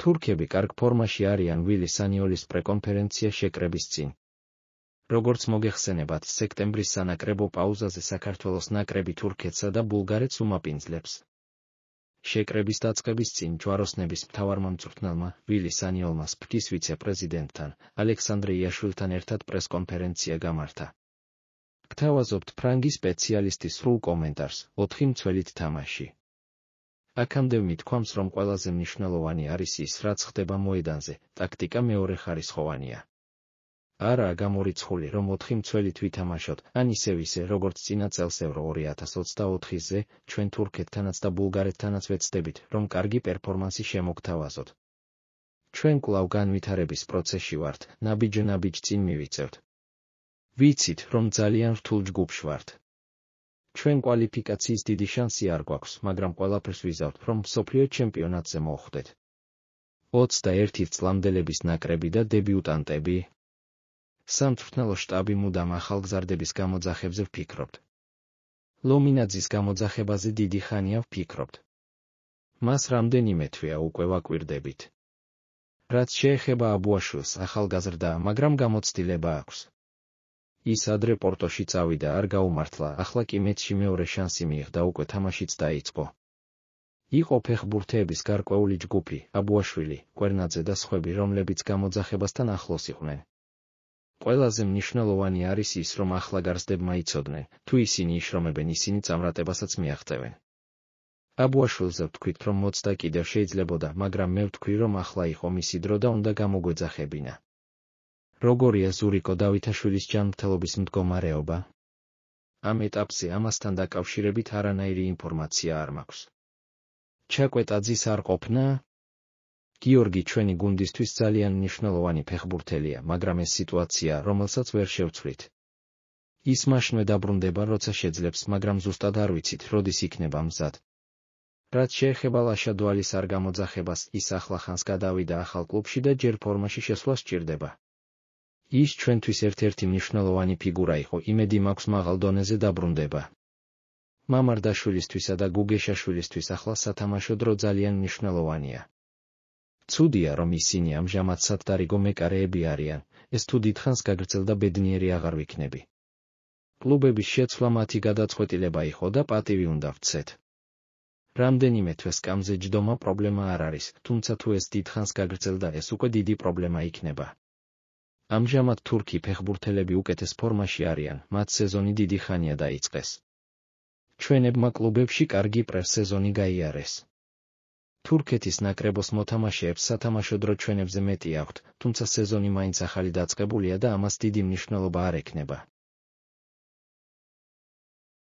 თურქები კარგ ფორმაში არიან ვილი სანიოლის პრეკონფერენცია შეკრების წინ. როგორც მოგეხსენებათ, სექტემბრის სანაკრებო პაუზაზე საქართველოს ნაკრები თურქეთსა და ბულგარეთს უმაპინძლებს. შეკრების დაწყების წინ ჯვაროსნების მთავარმა მწვრთნელმა ვილი სანიოლმა სპრკის ვიცე-პრეზიდენტთან ალექსანდრე იაშვილთან ერთად პრესკონფერენცია გამართა. გთავაზობთ ფრანგი სპეციალისტის სრულ კომენტარს, 4 მცველით თამაში. აქამდე მითქვამს, რომ ყველაზე მნიშვნელოვანი არის ის, რაც ხდება მოედანზე, ტაქტიკა მეორე ხარისხოვანია. არაა გამორიცხული, რომ 4 მცველით ვითამაშოთ, ან ისევ როგორც წინა წელს ევრო 2024-ზე, ჩვენ თურქეთთანაც და ბულგარეთთანაც ვეცდებით, რომ კარგი პერფორმანსი შემოგთავაზოთ. ჩვენ კვლავ განვითარების პროცესში ვართ, ნაბიჯ წინ მივიწევთ. ვიცით, რომ ძალიან რთულ ჯგუფში ვართ. ჩვენ კვალიფიკაციის დიდი შანსი არ გვაქვს, მაგრამ ყველაფერს ვიზავთ, რომ მსოფლიო ჩემპიონატზე მოვხვდეთ. 21 წლამდელების ნაკრები და დებიუტანტები. სამწვრთნელო შტაბი მუდამ ახალგზრდების გამოძახებზე ვფიქრობთ. ლომინაძის გამოძახებაზე დიდი ხანია ვფიქრობთ. მას რამდენიმე თვეა უკვე ვაკვირდებით. რაც შეეხება აბუაშვილს, ახალგაზრდაა, მაგრამ გამოცდილება აქვს. ის ადრე პორტოში წავიდა, არ გაუმართლა, ახლა კი მეცში მეორე შანსი მიიღდა, უკვე თამაშიც დაიწყო. იყო ფეხბურთეების გარკვეული ჯგუფი, აბუაშვილი, კვერნაძე და სხვები, რომლებიც გამოძახებასთან ახლოს იყვნენ. ყველაზე მნიშვნელოვანი არის ის, რომ ახალგაზრდებმა იცოდნენ, თუ ისინი იშრომებენ, ისინი წამრატებასაც მიაღწევენ. აბუაშვილზე ვთქვით, რომ მოცდა კიდევ შეიძლებოდა, მაგრამ მე ვთქვი, რომ ახლა იყო მისი დრო და უნდა გამოგვეძახებინა. როგორია ზურიკო დავითაშვილის ჯანმრთელობის მდგომარეობა? ამ ეტაპზე ამასთან დაკავშირებით არანაირი ინფორმაცია არ მაქვს. ჩაკვეტაძის არ ყოფნა? გიორგი ჩვენი გუნდისთვის ძალიან მნიშვნელოვანი ფეხბურთელია, მაგრამ ეს სიტუაცია, რომელსაც ვერ შევცვლით. ის მაშინვე დაბრუნდება, როცა შეძლებს, მაგრამ ზუსტად არ ვიცით, როდის იქნება მზად. რაც შეეხება ლაშადვალის არ გამოძახებას, ის ახლახანს გადავიდა ახალ კლუბში და ჯერ ფორმაში შესვლა სჭირდება. ის ჩვენთვის ერთ-ერთი მნიშვნელოვანი ფიგურა იყო, იმედი მაქვს მაღალ დონეზე დაბრუნდება. მამარდაშვილისთვისა და გუგეშაშვილისთვის ახლა სათამაშო დრო ძალიან მნიშვნელოვანია. ცუდია, რომ ისინი ამჟამად სათდარიგო მეკარეები არიან, ეს თუ დიდხანს გაგრძელდა ბედნიერი აღარ ვიქნები. კლუბების შეცვლა მათი გადაწყვეტილება იყო და პატივი უნდა ვცეთ. რამდენიმე თვეს სკამზე ჯდომა პრობლემა არ არის, თუმცა თუ ეს დიდხანს გაგრძელდა, ეს უკვე დიდი პრობლემა იქნება. ამჟამად თურქი ფეხბურთელები უკეთეს ფორმაში არიან, მათ სეზონი დიდი ხანია დაიწყეს. ჩვენებმა კლუბებში კარგი პრესეზონი გაიარეს. თურქეთის ნაკრებოს მოთამაშეებს სათამაშო დრო ჩვენებზე მეტი აქვთ, თუმცა სეზონი მაინც ახალი დაწყებულია და ამას დიდი მნიშვნელობა არ ექნება.